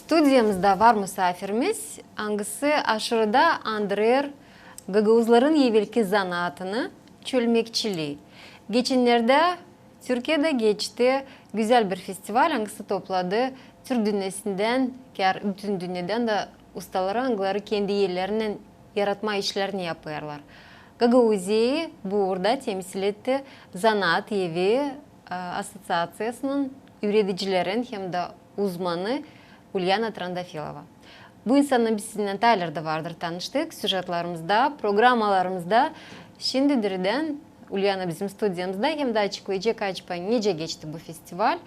Stüdyomuzda var misafirimiz. Angısı aşırıda andırır Gagavuzların evvelki zanaatını, çölmekçiliği. Geçenlerde Türkiye'de geçti güzel bir festival. Angısı topladı. Türk dünyasından, bütün dünyadan da ustaları, angıları kendi yerlerinden yaratma işlerini yapıyorlar. Gagavuzi'yi burada temsil etti. Zanaat Evi Asosiyasyası'nın üreticilerin hem de uzmanı Ulyana Trandafilova. Bu insanla biz sizinle Taylar'da vardır tanıştık. Süjetlerimizde, programlarımızda. Şimdi diriden Ulyana bizim stüdyomuzda hem de açıklayacak acaba nece geçti bu festival,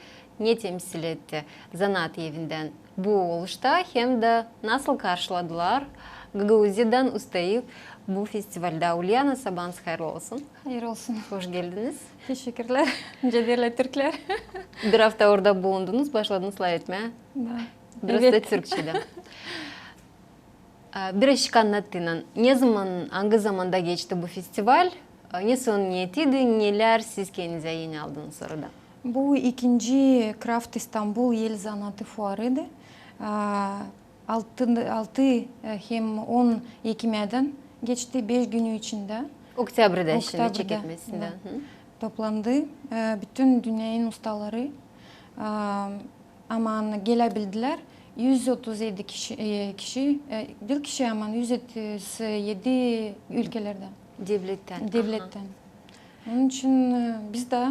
ne temsil etti Zanaat Evi'nden bu oluşta hem de nasıl karşıladılar Gagavuzi'den ustayı bu festivalde. Ulyana, sabahınız hayırlı olsun. Hayır olsun. Hoş geldiniz. Teşekkürler. Cederler Türkler. Bir hafta orada bulundunuz, başladınız öğretmeye. Da. Biraz da Türkçe'de. Birazcık anlattın. Ne zaman, hangi zamanda geçti bu festival? Ne son niyetiydi, neler siz kendinize yeni aldınız orada? Bu ikinci Craft İstanbul Yel Zanatı Fuarı'ydı. 6 hem 10 Ekim'den geçti 5 günü içinde. Oktyabır'da şimdi çekilmesinde. Toplandı. Bütün dünyanın ustaları aman gelebildiler. 137 kişi değil kişi aman 137 ülkelerden. Devletten. Onun için biz de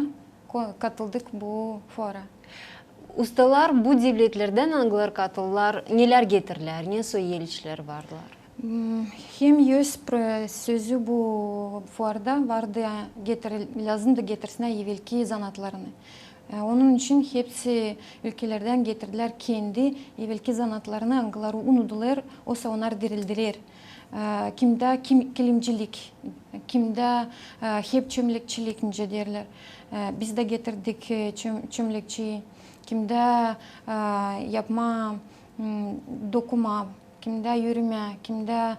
katıldık bu fuara. Ustalar bu devletlerden hangiler katıldılar, neler getirdiler, ne söyleşiler vardılar? Hem yüz sözü bu fuarda vardı, lazım da getirsinler evvelki zanatlarını. Onun için hepsi ülkelerden getirdiler kendi evvelki zanatlarını, hangileri unuttular, oysa onlar dirildiler. Kimde kilimcilik, kimde hep çömlekçilik nice derler. Biz de getirdik çömlekçiyi, kimde yapma, dokuma, kimde yürüme, kimde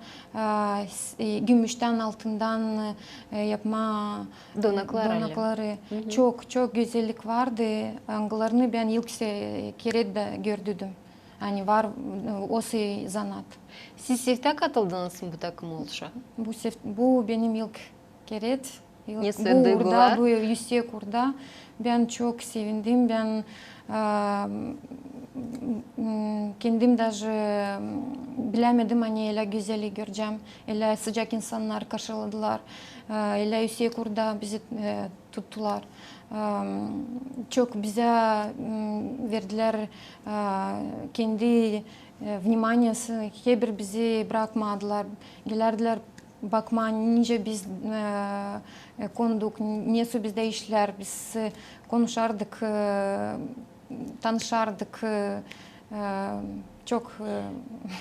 gümüşten altından yapma donakları. Çok güzellik vardı. Angılarını ben ilk kere de gördüm. Hani var o zanat. Siz SEF'te katıldınız mı bu takım oluşa? Bu benim ilk kere. Bu yüksek orada. Ben çok sevindim. Ben kendim даже bilemedim hani öyle güzeli göreceğim. Öyle sıcak insanlar karşıladılar. Öyle yüksek orada bizi tuttular. Çok bize verdiler kendi вниманиесі, hiçbir bizi bırakmadılar. Gelirdiler bakma nice biz konduk, nesu bizde işler, biz konuşardık, tanışardık. Çok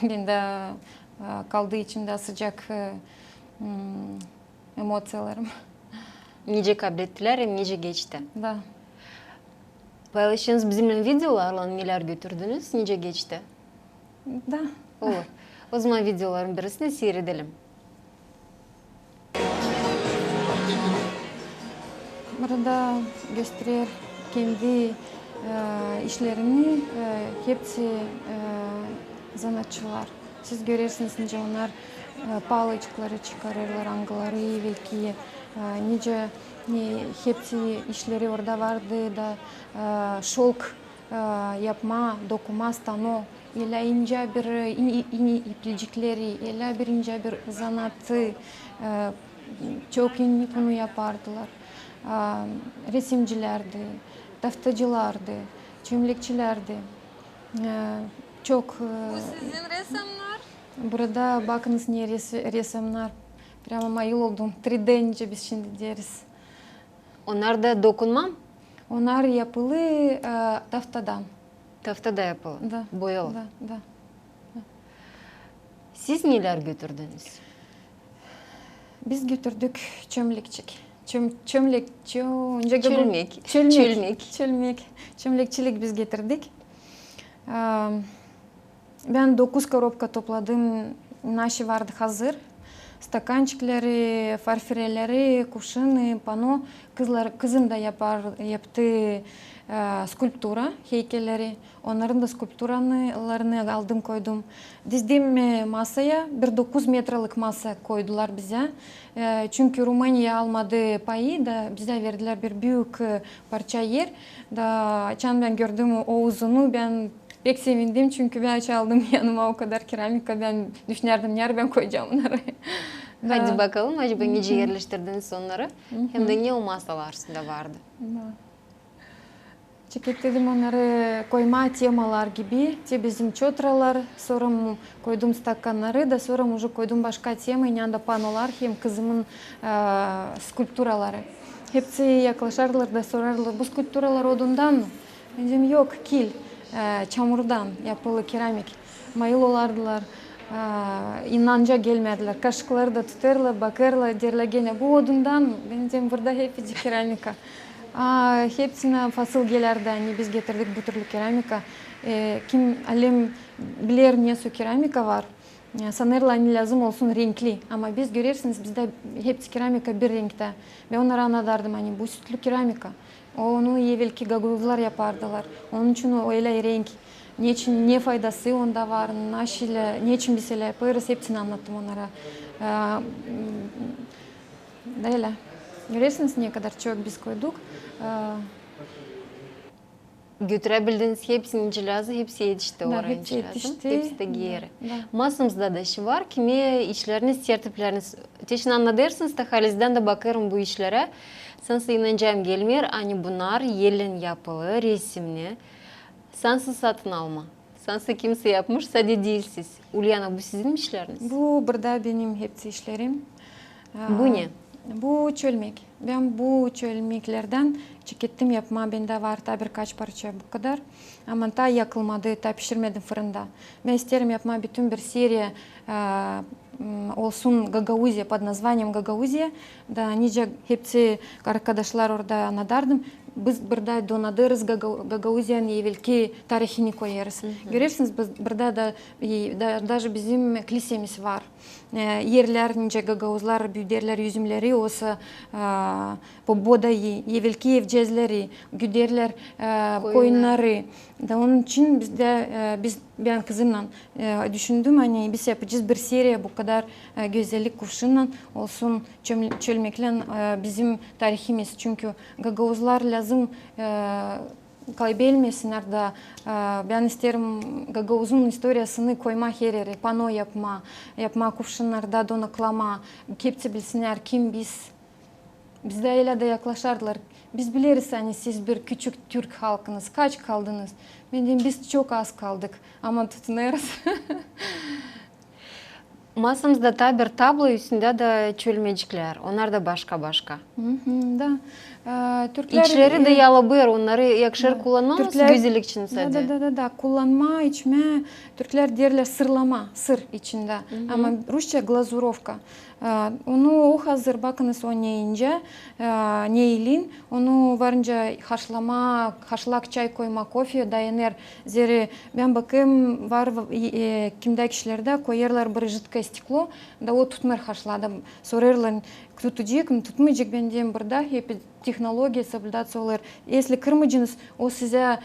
bende kaldığı için de sıcak emosiyalarım. Nice kabul ettiler hem nice geçti. Da. Paylaşınız bizimle videolarla neler götürdünüz, nice geçti? Da. Olur. O zaman videoların birisini seyredelim. Burada gösterir kendi işlerini hepsi zanatçılar. Siz görürsünüz nice onlar palıçları çıkarırlar, angıları evvelki nice hepsi işleri orada vardı da şolk yapma, dokuma stano, ile ince bir iplicikleri, ile bir ince bir zanatı çok iyi bunu yapardılar. Resimcilerdi, tahtacılardı, çömlekçilerdi. Çok. Bu sizin resimler? Burada bakınız ne resimler. Прямо mayıl oldum. 3D nice biz şimdi deriz. Onlar da dokunmam? Onlar yapılı tahtadan. Tahtada yapılı, Da. boyalı. Da. Siz neler götürdünüz? Biz götürdük çömlekçik. Çömlekçilik biz getirdik. Ben 9 коробка topladım. Naşı vardı hazır. стаканчиклері, фарфирелері, кувшины, пано. Кызым да yaptı скульптура, хейкелleri. Onların da скульптураларını aldım koydum. Dizdim masaya, 9 metrelik masa koydular bize. Çünkü Rumanya almadı payı da bize verdiler bir büyük parça yer. Da ben gördüm o uzunu, ben pek sevindim çünkü ben çaldım yanıma o kadar keramika, ben düşünürdüm nerede ben koyacağım onları. Hadi bakalım, acaba nece yerleştirdiniz onları? Hem de ne o masalar üstünde vardı? Çeketledim onları koyma temalar gibi. Bizim çotralar, sonra koydum stakanları da sonra koydum başka tema, yanında panolar, hem kızımın skulpturaları. Hepsi yaklaşarlar da sorarlar, bu skulpturalar odundan mı? Ben dedim yok, kil, çamurdan yapılı keramik. Mayıl olardılar, inanca gelmediler. Kaşıkları da tutarlar, bakarlar, derler gene bu odundan mı? Ben dedim burada hepsi keramika. Hepsine fasılgelerdi, hani biz getirdik bu türlü keramika. Kim alem bilir ne su keramika var. Sanırlar hani lazım olsun renkli. Ama biz görürsünüz bizde hepsi keramika bir renkte. Ve onlara anladardım hani bu sütlü keramika. Onu evvelki gaguzlar yapardılar. Onun için öyle renk. Niçin, ne faydası onda var, niçin biz öyle yaparız hepsini anlattım onlara. Öyle. Görüyorsunuz ne kadar çok biz koyduk. Götürebildiniz hepsinin cilazı, hepsi yetişti oraya hepsi cilazın. yetişti. Hepsi de giyeri. Masamızda da şey var, kimi işleriniz, tertipleriniz. Teşin anladırsınız da halizden de bakarım bu işlere. Sansı inanacağım gelmiyor, hani bunlar yelin yapılı, resimli. Sansı satın alma. Sansı kimse yapmış, sadece değilsiz. Ulyana, bu sizin işleriniz? Bu burada benim hepsi işlerim. Bu ne? Bu çölmek. Ben bu çölmeklerden çekettim yapma. Bende var da birkaç parça bu kadar. Ama ta yakılmadı, ta pişirmedim fırında. Ben isterim yapma bütün bir seriye olsun Gagauzya, под названием Gagauzya. Da nice hepsi arkadaşlar orada anladardım. Biz burada donadırız Gagauzya'nın evvelki tarihini koyarız. Görürsünüz burada da даже bizim kilisemiz var. Yerler, nice Gagauzlar, büyüderler yüzümleri olsa pobodayı, evvelki evcezleri, güderler koyunları. Da onun için ben kızımla düşündüm hani biz yapacağız bir seriye bu kadar güzellik kuşundan olsun çölmekle bizim tarihimiz. Çünkü Gagauzlar lazım kaybetmesinler da ben isterim Gagauz'un historiasını koyma her yere, pano yapma kuşunlarda donaklama, hepsi bilsinler kim biz. Bizde öyle de yaklaşardılar. Biz biliriz hani siz bir küçük Türk halkınız. Kaç kaldınız? Ben dedim biz çok az kaldık ama tutunuyoruz. Masamızda da bir tablo üstünde de çölmecikler. Onlar da başka. Da. Türkler, İçleri de yağlı buyur. Onları yakışır kullanmamız güzellik için sadece. Da. Kullanma, içme. Türkler derler sırlama, sır içinde. Ama Rusça glazurovka. Onu o hazır, bakınız o neyince, neylin. Onu varınca haşlak çay koyma, kofe dayanır. Zeri ben bakayım var kimde kişilerde koyarlar bir жидкое стекло, da o tutmur haşladı. Sorarlar tutacak mı, tutmayacak ben diyeyim burada hep технология соблюдаться olur. Если kırmıcınız o size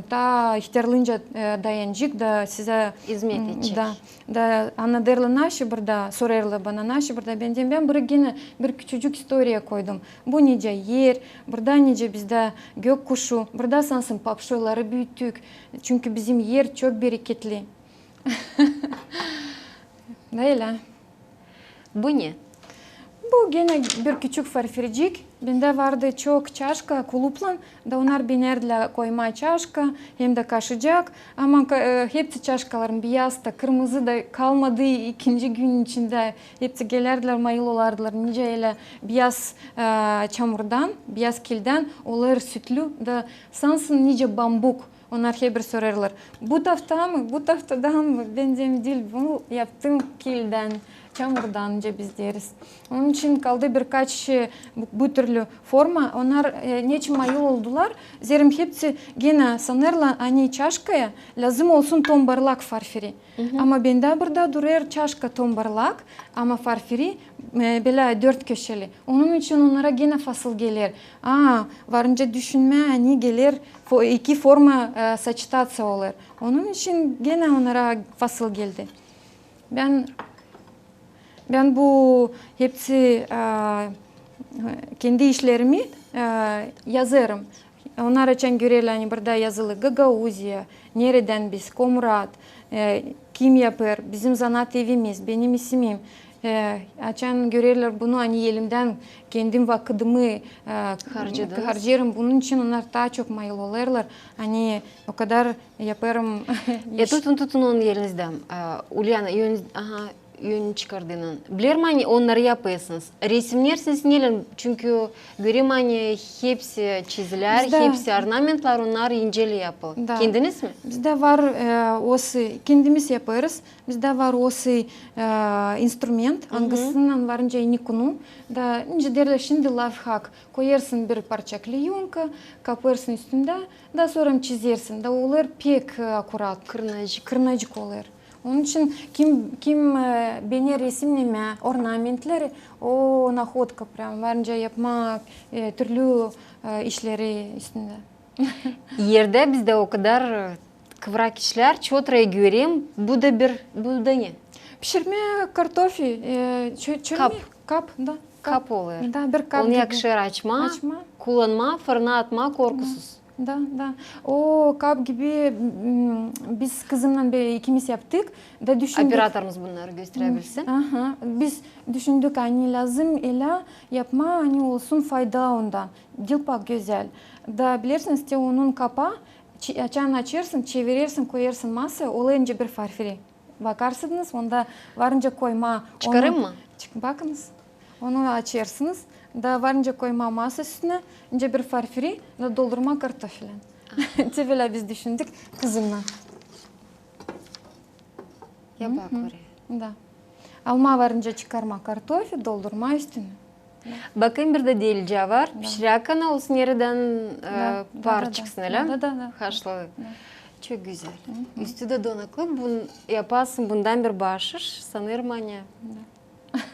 ta ihtarlınca dayanacak da size hizmet edecek. Da anladırlar naşı burada, sorarlar bana naşı burada ben diyeyim ben buraya yine bir küçücük historiya koydum. Bu nice yer, burada nice bizde gökkuşu, burada sansın papşoları büyüttük. Çünkü bizim yer çok bereketli. Öyle. Bu ne? Bu gene bir küçük farfircik. Bende vardı çok çaşka, kuluplan. Da onlar binerdiler koyma çaşka, hem de kaşıcak. Ama hepsi çaşkaların beyaz da kırmızı da kalmadı ikinci gün içinde. Hepsi gelirdiler, mayıl olardılar. Nice öyle beyaz çamurdan, beyaz kilden, olur sütlü. Da sansın nice bambuk. Onlar hep sorarlar. Bu tafta mı? Bu taftadan mı? Ben diyeyim değil, bunu yaptım kilden. çamurdan önce biz deriz. Onun için kaldı birkaç bu türlü forma. Onlar niçin mayıl oldular? Zerim hepsi gene sanırlar hani çaşkaya lazım olsun tombarlak farfiri. Ama bende burada duruyor çaşka tombarlak ama farfiri böyle 4 köşeli. Onun için onlara gene fasıl gelir. Varınca düşünme hani gelir iki forma saçtatsa olur. Onun için gene onlara fasıl geldi. Ben bu hepsi kendi işlerimi yazarım. Onlar için görürler hani burada yazılı Gagauzya, nereden biz, Komrat, kim yapar, bizim zanaat evimiz, benim ismim. Açan görürler bunu hani elimden kendim vakıdımı harcarım. Bunun için onlar daha çok mayıl olurlar. Hani o kadar yaparım. Tutun onun yerinizden. Ulyana yön çıkardığının. Bilirim hani onları yapıyorsunuz. Resimler siz neyle? Çünkü göreyim hani hepsi çiziler, hepsi ornamentlar onlar inceli yapı. Kendiniz mi? Bizde var kendimiz yaparız. Bizde var instrument. Hangisinin varınca ini konu. Da ince derler şimdi lifehack. Koyarsın bir parça kleyonka, kaparsın üstünde. Da sonra çizersin. Da olur pek akurat. Kırnacık olur. Onun için kim beni resimleme, ornamentleri o nahodka prям varınca yapmak türlü işleri üstünde. Yerde bizde o kadar kıvrak işler, çotraya göreyim. Bu da ne? Pişirme kartofi, kap, da. Kap olur. Da, bir kap onu gibi. yakışır açma, kullanma, fırına atma korkusuz. Da. O kap gibi biz kızımla ikimiz yaptık. Da düşündük. Operatorumuz bunları gösterebilsin. Biz düşündük hani lazım ela yapma hani olsun fayda ondan. Dilpak güzel. Da bilirsiniz ki onun kapa açarsın, çevirirsin, koyarsın masa olayınca bir farfiri. Bakarsınız onda varınca koyma. Çıkarım mı? Bakınız. Onu açarsınız. Da varınca koyma masa üstüne, önce bir farfiri, da doldurma kartofelen. Böyle biz düşündük kızımla. Ya bak oraya. Da. Alma varınca çıkarma kartofi, doldurma üstüne. Bakın bir de dilce var. Pişirerken olsun yerden var çıksın öyle. Da. Haşlı. Çok güzel. Üstü de donaklı. Yaparsın bundan bir başır. Sanırım hani.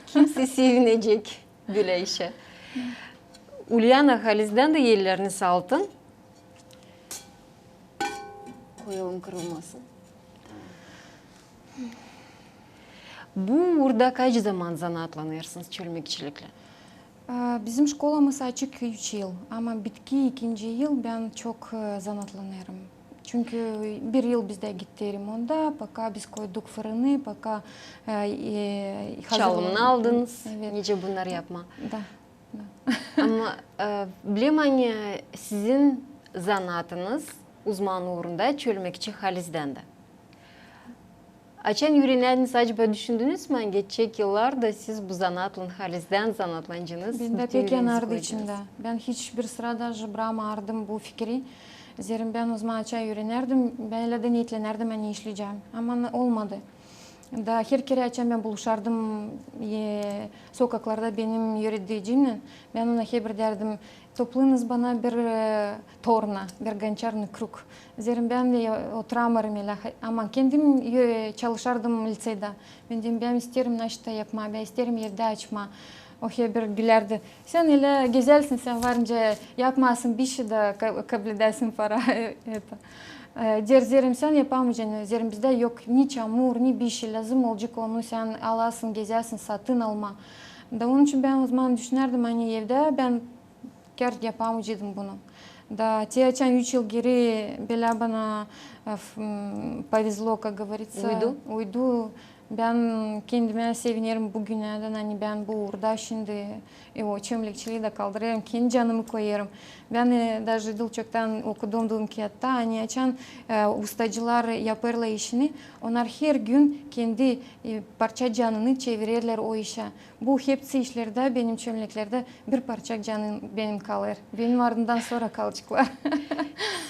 Kimse sevinecek böyle işe. Ulyana Haliz'den de yerlerini saltın. Koyalım kırılmasın. Burada kaç zaman zanatlanırsınız çölmekçilikle? Bizim şkolamız açık 3 yıl ama bitki 2. yıl ben çok zanatlanırım. Çünkü bir yıl bizde gitti remonda, paka biz koyduk fırını, paka çalımını aldınız, evet. Nice bunlar yapma. Da. Ama bileyim hani sizin zanaatınız uzman uğrunda çölmekçi Haliz'den de. Açan yüreğiniz acaba düşündünüz mü? Geçecek yıllarda siz bu zanaatla Haliz'den zanatlancınız. Ben de pek yanardı içimde. Ben hiçbir sırada bırakmadım bu fikri. Zerim ben o zaman açığa öğrenirdim, ben öyle de niyetlenirdim hani işleyeceğim. Ama olmadı. Da her kere açığa ben buluşardım sokaklarda benim yöneticimle. Ben ona hep derdim, toplayınız bana bir torna, bir gançarlı kruk. Zerim ben de oturamıyorum öyle. Ama kendim çalışardım liseyde. Ben isterim naşta yapma, ben isterim yerde açma. O bir gülerdi. Sen öyle güzelsin, sen varınca yapmasın bir şey de kabul edersin para. Zerim sen yapamayacaksın. Zerim bizde yok ni çamur ni bir şey lazım olacak onu sen alasın, gezersin, satın alma. Da onun için ben o zaman düşünürdüm hani evde ben yapamayacaktım bunu. Да, те açan 3 yıl geri böyle bana повезло, как говорится. Uydu. Ben kendime sevinirim bugünlerden hani ben bu uğurda şimdi o çömlekçiliği de kaldırıyorum, kendi canımı koyarım. Ben даже yıl çoktan okuduğum kiyatta hani açan ustacılar yaparlar işini. Onlar her gün kendi parça canını çevirirler o işe. Bu hepsi işlerde benim çömleklerde bir parça canım benim kalır. Benim ardından sonra kalacaklar.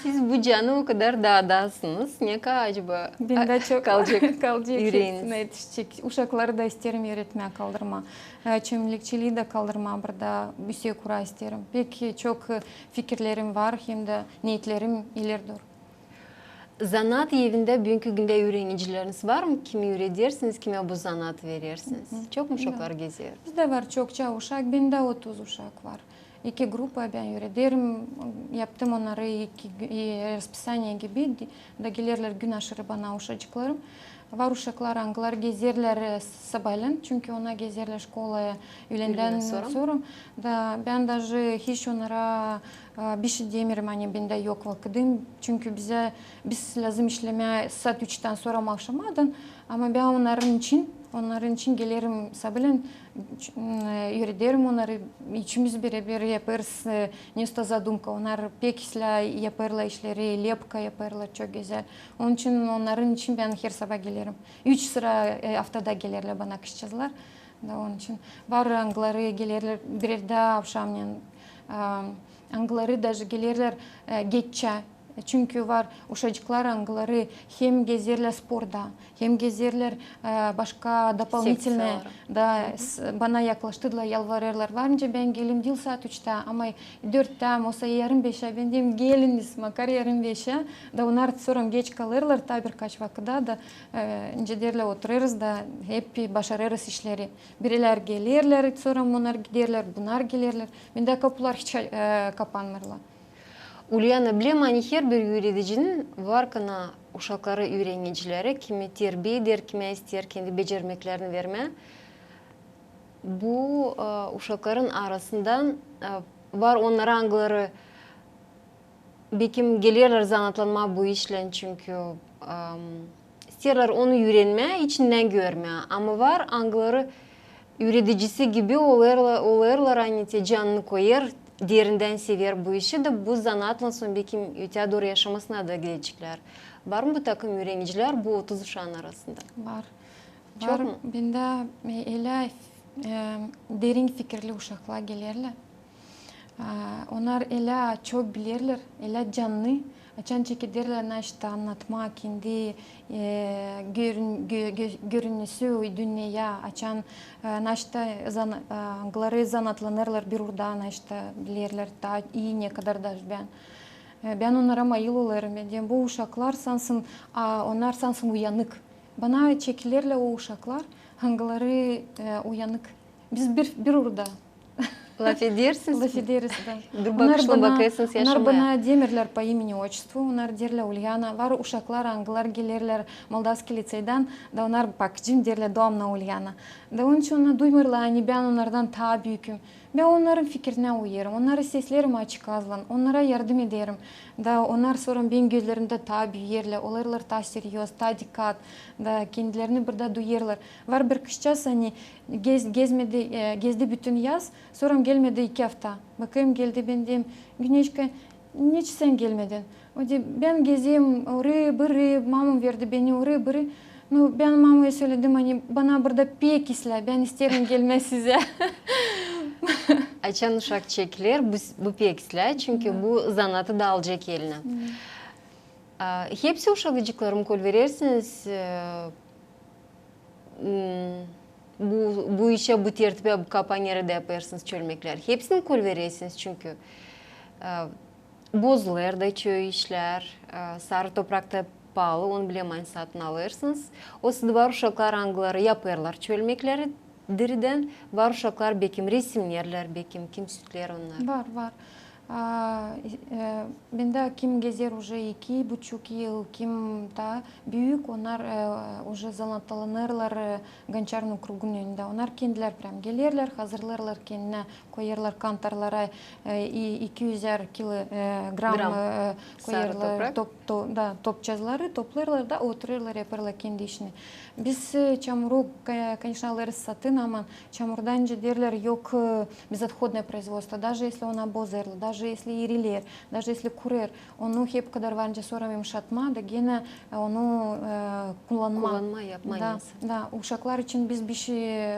Siz bu canı o kadar dağdasınız. yapıyorsunuz? Ne kadar acaba? Ben de çok kalacak yüreğiniz. yüreğiniz. Yetişecek. Uşakları da isterim öğretmeye kaldırma. Çömlekçiliği de kaldırma burada bir şey kura isterim. Peki çok fikirlerim var hem de niyetlerim ileridir. Zanaat evinde bugünkü günde öğrencileriniz var mı? Kimi öğretirsiniz, kime bu zanaat verirsiniz? Çok mu uşaklar geziyor? Bizde var çokça uşak, bende 30 uşak var. İki grupa ben öğretirim, yaptım onları iki расписание gibi da gelirler gün aşırı bana uşacıklarım. Var uşaklar, anglar gezerler sabahleyin çünkü ona gezerler şkolaya öğlenden sonra. Da ben даже hiç onlara bir şey demiyorum hani bende yok vakitim çünkü biz lazım işlemeye saat 3'ten sonra akşamadan ama ben onların için gelirim sabahleyin öğretirim onları içimiz birebir yaparız nesta zadumka onlar pekisle yaparlar işleri lepka yaparlar çok güzel onun için onların için ben her sabah gelirim 3 sıra haftada gelirler bana kışçızlar da onun için var angları gelirler bir de akşamleyin angları da gelirler geççe. Çünkü var uşacıklar angları hem gezerler sporda, hem gezerler başka дополнительные da bana yaklaştılar, yalvarırlar. Varınca ben gelim değil saat 3'te ama 4'te, olsa yarım 5'e ben diyeyim geliniz makar yarım 5'e da onlar sonra geç kalırlar ta birkaç vakitte da ince derle otururuz da hep başarırız işleri. Biriler gelirler, sonra onlar giderler, bunlar gelirler. Bende kapılar hiç kapanmırlar. Ulyana bilem hani her bir öğreticinin var kana uşakları öğrencileri kimi terbiye eder, kimi ister kendi becermeklerini verme. Bu uşakların arasından var onlara angları bekim gelirler zanatlanma bu işlen çünkü isterler onu öğrenme, içinden görme. Ama var angları öğreticisi gibi olarlar hani canını koyar. Derinden sever bu işi de bu zanaatla son bekim öte doğru yaşamasına da gidecekler. Var mı bu takım öğrenciler bu 30 uşağın arasında? Var. Çok mu? Bende öyle derin fikirli uşaklar gelirler. Onlar öyle çok bilirler, öyle canlı. Açan çekiderler naşta anlatma kendi görünüşü dünyaya açan naşta angları zanatlanırlar bir urda naşta bilirler ta iyi ne kadar da ben. Ben onlara mayıl olurum. Ben diyeyim bu uşaklar sansın, onlar sansın uyanık. Bana çekilirler o uşaklar, hangileri uyanık. Biz bir urda. Laf edersiniz. Laf ederiz, da. Bir bakışla bakarsınız yaşamaya. Onlar bana demirler по имени отчеству, onlar derler Ulyana. Var uşaklar, anglar gelirler Moldavski liseyden, da onlar bakıcım derler Domna Ulyana. Da onun için ona duymurlar, hani ben onlardan daha büyüküm. Ben onların fikrine uyarım, onları seslerimi açık azlan, onlara yardım ederim. Da onlar sonra benim gözlerimde daha büyürler, olarlar daha seriyoz, daha dikkat, da kendilerini burada duyarlar. Var bir kışçası hani gezdi bütün yaz, sonra gelmedi 2 hafta. Bakayım geldi ben diyeyim, Güneşka, niçin sen gelmedin? O diyor, ben gezeyim, oraya buraya, mamam verdi beni oraya buraya. No, ben mamaya söyledim hani bana burada pek isle, ben isterim gelme size. Açan uşak çekilir bu peksler çünkü bu zanatı da alacak eline. Hepsi uşaklıcıklarım kol verirsiniz. Bu işe, bu tertibe, bu kapanyere de yaparsınız çölmekler. Hepsini kol verirsiniz çünkü. Bozulur da çöy işler, sarı toprakta pahalı, onu bilemeyin satın alırsınız. O sırada var uşaklar angıları yaparlar çölmekleri deriden, var uşaklar bekim resimlerler, bekim kimsükler onlar. Var. Bende kim gezer уже 2,5 yıl, kim da büyük, onlar уже zanatlanırlar Gançar'ın krugun önünde. Onlar kendiler prem gelirler, hazırlarlar kendine, koyarlar kantarlara 200 kilogram koyarlar topçazları, toplarlar da otururlar, yaparlar kendi işini. Biz çamuru, конечно, alırız satın ama çamurdan derler yok безотходное производство, даже если она бозерла, даже если ирилер, даже если курер, onu hep kadar varınca sonra yumuşatma da gene onu kullanma. Kullanma yapmayız. Да, uşaklar için biz bir şey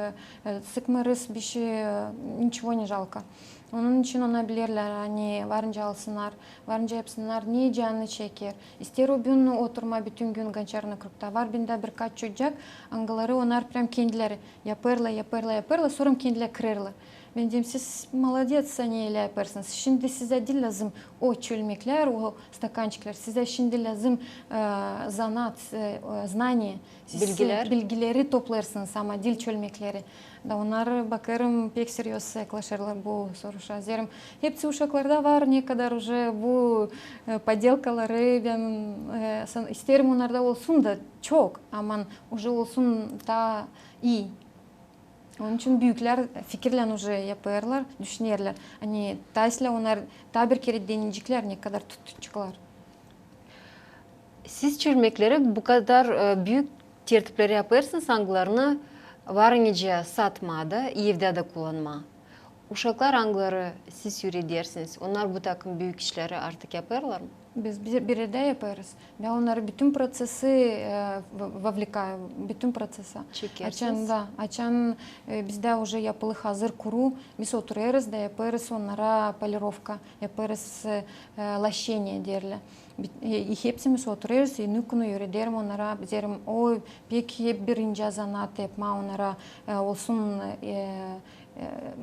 sıkmarız, bir şey nичего не жалко. Onun için ona bilirler, hani varınca alsınlar, varınca yapsınlar, niye canını çeker. İster o gün oturma bütün gün gançarını kırpta. Var binde birkaç çocuk, angaları onlar prям kendileri yaparlar, sonra kendileri kırarlar. Ben diyeyim siz молодец hani öyle yaparsınız. Şimdi size değil lazım o çölmekler, o stakançıklar. Size şimdi lazım zanat, знание. Bilgileri toplarsınız ama dil çölmekleri. Da onlar bakarım pek seriöz yaklaşırlar bu soruşa. Zerim hepsi uşaklarda var ne kadar bu поделкалары ben isterim onlarda olsun da çok ama olsun daha iyi. Onun için büyükler fikirle yaparlar, düşünürler. Hani taşla onlar daha bir kere deneyecekler ne kadar tutacaklar. Siz çölmekleri bu kadar büyük tertipleri yaparsınız, anglarını varınca satmada, evde de kullanma. Uşaklar angları siz öğretirsiniz. Onlar bu takım büyük işleri artık yaparlar mı? Biz bir de yaparız. Ben onları bütün prosesi vavlikаю, bütün prosesi. Çekersiniz. Açan bizde yapılı hazır kuru, biz otururuz da yaparız onlara polirovka, yaparız лощение derler. Hepsimiz oturuyoruz, nükünü öğretirim onlara, derim o pek hep bir ince zanat yapma onlara olsun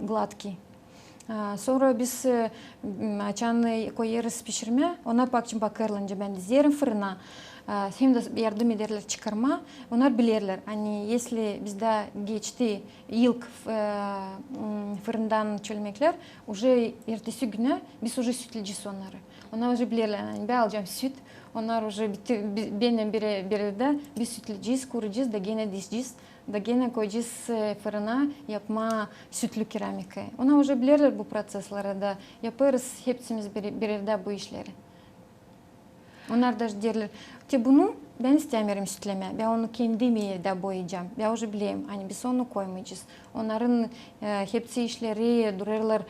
gladki. Sonra biz açanı koyarız pişirme, ona bakarlanca ben dizerim fırına. Hem de yardım ederler çıkarma, onlar bilirler. Hani если bizde geçti ilk fırından çölmekler, ertesi güne biz sütleyeceğiz onları. Onlar bilirler, hani ben alacağım süt, onlar benim bir de biz sütleyeceğiz, kuracağız da gene dizeceğiz. Da gene koyacağız fırına yapma sütlü keramika. Ona bilirler bu prosesleri da yaparız hepsimiz bir de bu işleri. Onlar da derler, bunu ben istemiyorum sütleme, ben onu kendim de boyayacağım. Ben bileyim, hani biz onu koymayacağız. Onların hepsi işleri dururlar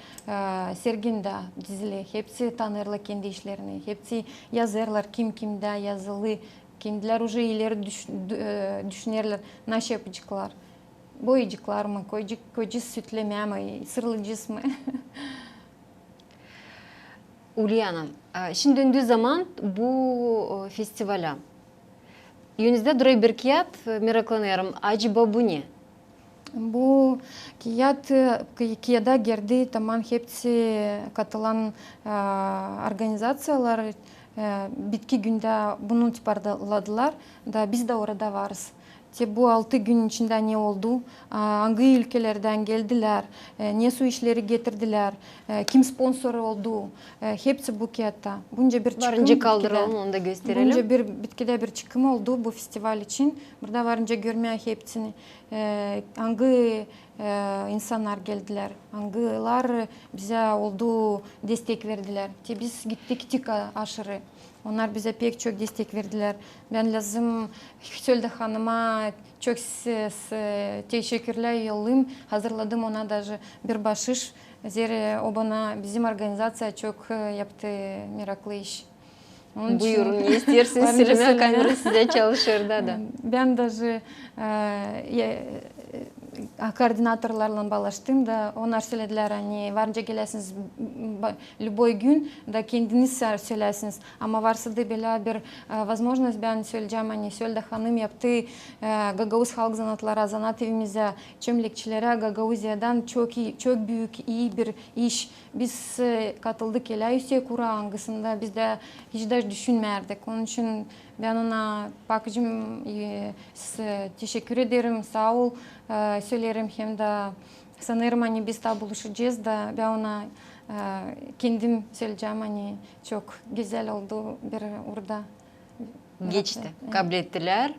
serginde dizili, hepsi tanırlar kendi işlerini, hepsi yazarlar kimde yazılı. Kendiler ileri düşünürler, nasıl yapacaklar. Boyayacaklar mı, koyacağız sütleme mi, sırlayacağız mı? Ulyana, şimdi döndüğü zaman bu festivale yönünüzde duruyor bir kıyat, meraklanıyorum. Acaba bu ne? Bu kıyada girdi, tamam hepsi katılan organizasyonlar bitki günde bunu çıkardılar da biz de orada varız. Bu 6 gün içinde ne oldu? Hangi ülkelerden geldiler? Ne su işleri getirdiler? Kim sponsor oldu? Hepsi bu kağıtta. Bunca bir çıkım. Varınca kaldıralım, onu da gösterelim. Bunca bitkide bir çıkım oldu bu festival için. Burada varınca görmeye hepsini. Hangi insanlar geldiler? Hangiler bize oldu destek verdiler? Biz gittik aşırı. Onlar bize pek çok destek verdiler. Ben lazım Hüsölde Hanım'a çok teşekkürler yollayayım. Hazırladım ona da bir bahşiş. O bana bizim organizasyon çok yaptı meraklı iş. Buyurun, ne istersiniz? Selime kamera size çalışır da. Ben de koordinatorlarla bağlaştım da onlar söylediler hani varınca gelirsiniz любой gün da kendiniz söylersiniz ama varsa da böyle bir возможность ben söyleyeceğim hani Sölde Hanım yaptı Gagavuz halk zanatları zanat evimize çömlekçilere Gagavuzya'dan çok büyük iyi bir iş biz katıldık Elaüsye Kura hangisinde biz de hiç de düşünmerdik onun için ben ona bakıcım teşekkür ederim sağ ol söylerim hem de sanırım hani biz de buluşacağız da ben ona kendim söyleyeceğim hani çok güzel oldu bir orada. Geçti, kabul ettiler,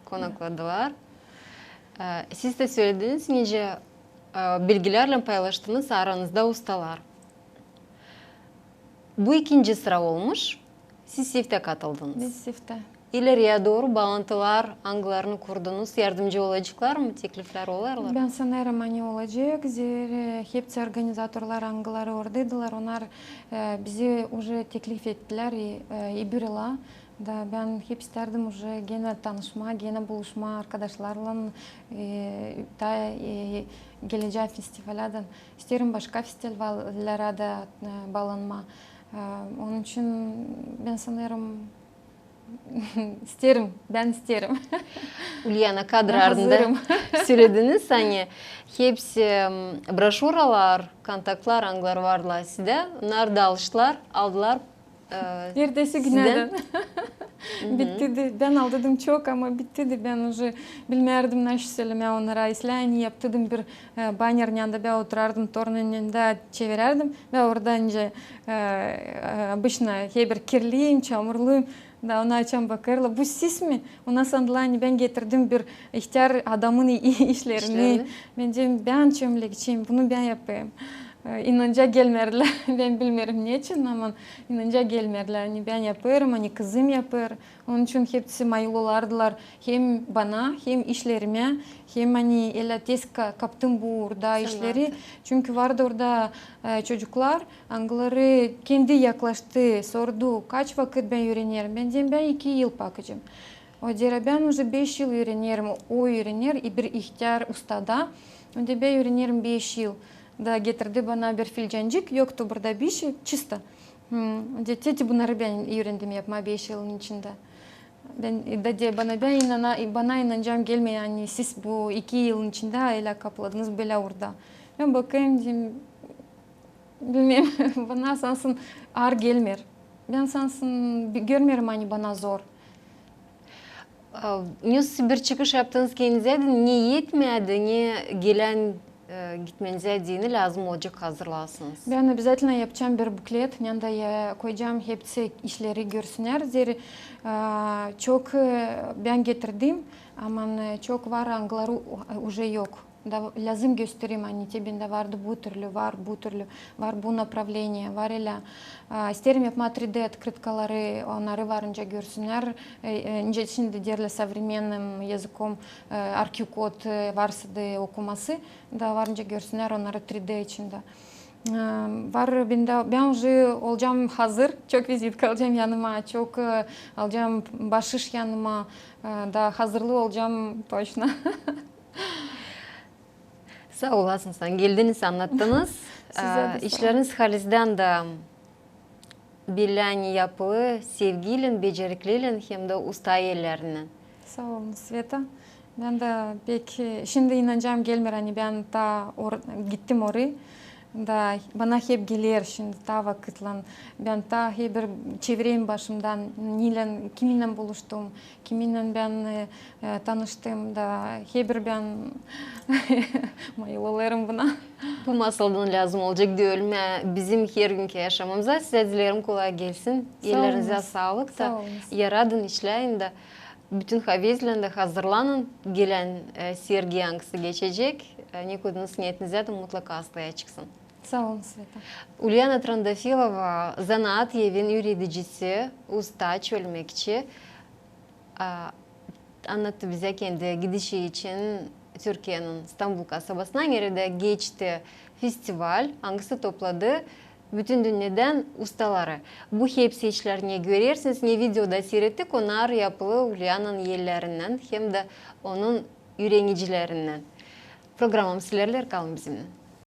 konakladılar. Siz de söylediniz nice bilgilerle paylaştınız aranızda ustalar. Bu ikinci sıra olmuş. Siz sifte katıldınız. Biz sifte. ileriye doğru bağlantılar, angılarını kurdunuz, yardımcı olacaklar mı, teklifler olarlar? Ben sanırım hani olacak. Hepsi organizatorlar angıları oradaydılar. Onlar bizi уже teklif ettiler. Bir yıla. Da ben hep isterdim уже gene tanışma, gene buluşma arkadaşlarla da geleceği festivalden. İsterim başka festivallere de bağlanma. Onun için ben sanırım ben isterim. Ulyana kadrarında söylediniz hani hepsi broşuralar, kontaktlar, anglar varlar sizde. Onlar da aldılar. Ertesi günden. Bitti. Ben aldım çok ama bitti. Ben уже bilmerdim nasıl söylemeye onlara. İslayani yaptım bir banner yanında ben oturardım tornun yanında çevirirdim ve oradan önce обычно bir kirliyim, çamurluyum. Da ona açan bakarlar. Bu siz mi? Ona sandılar ben getirdim bir ihtiyar adamın işlerini. Ben çömlekçiyim. Bunu ben yapayım. İnanca gelmerler. Ben bilmiyorum niçin ama inanca gelmerler. Yani ben yaparım, hani kızım yapar. Onun için hepsi mayılolardılar. Hem bana, hem işlerime, hem hani ele tez kaptım bu orada işleri. Çünkü vardı orada çocuklar, angıları kendi yaklaştı, sordu. Kaç vakit ben öğrenirim? Ben dedim ben 2 yıl bakacağım. O der ben уже 5 yıl öğrenirim. O öğrenir bir ihtiyar ustada. O der ben öğrenirim 5 yıl. Da getirdi bana bir filcancık, yoktu burada bir şey, çista. Dedi bunları ben öğrendim yapma 5 yılın içinde. Dedi bana inanacağım gelme yani siz bu 2 yılın içinde öyle kapladınız böyle orada. Ben bakayım dedim, bilmiyorum bana sansın ağır gelmer. Ben sansın görmüyorum hani bana zor. Bir çıkış yaptınız kendinize de ne yetmedi, ne gelen gitmenize dini lazım olacak hazırlasınız. Ben обязательно yapacağım bir buklet. Yanında koyacağım hepsi işleri görsünler. Zira çok ben getirdim ama çok var angıları уже yok. Da lazım göstereyim hani tebinde vardı bu türlü var bu направление var ile isterim yapma 3D открыткалары onları varınca görsünler. Şimdi derle современным языком QR-kod varsa da okuması da varınca görsünler onları 3D içinde. Var ben уже olacağım hazır, çok vizitka alacağım yanıma, çok alacağım bahşiş yanıma da hazırlı olacağım точно. Sağ olasın sen geldiniz anlattınız. İşleriniz halizden de bilen yapılı, sevgili, becerikli hem de usta yerlerinden. Sağ olun Sveta. Ben de pek şimdi inanacağım gelmiyor hani ben da gittim oraya. Da bana hep gelir şimdi ta vakitlan. Ben ta hep bir çevireyim başımdan kiminle buluştum, kiminle ben tanıştım da hep bir ben mayılalarım buna. Bu masaldan lazım olacak diyorum. Bizim her günkü yaşamımıza size dilerim kolay gelsin. Ellerinize sağlık da yaradın işleyin de bütün havezlerinde hazırlanın. Gelen sergi yankısı geçecek. Nikudunuz niyetinize de mutlaka hastaya çıksın. Sağ olun Sveta. Ulyana Trandafilova, zanaat evin üreticisi, usta, çölmekçi. Anlattı bize kendi gidişi için Türkiye'nin İstanbul kasabasından nerede geçti festival, hangisi topladı bütün dünyadan ustaları. Bu hepsi işlerini görürsünüz. Ne videoda seyrettik, onlar yapılı Ulyana'nın yerlerinden hem de onun öğrenicilerinden. Programım sizlerle kalın bizimle.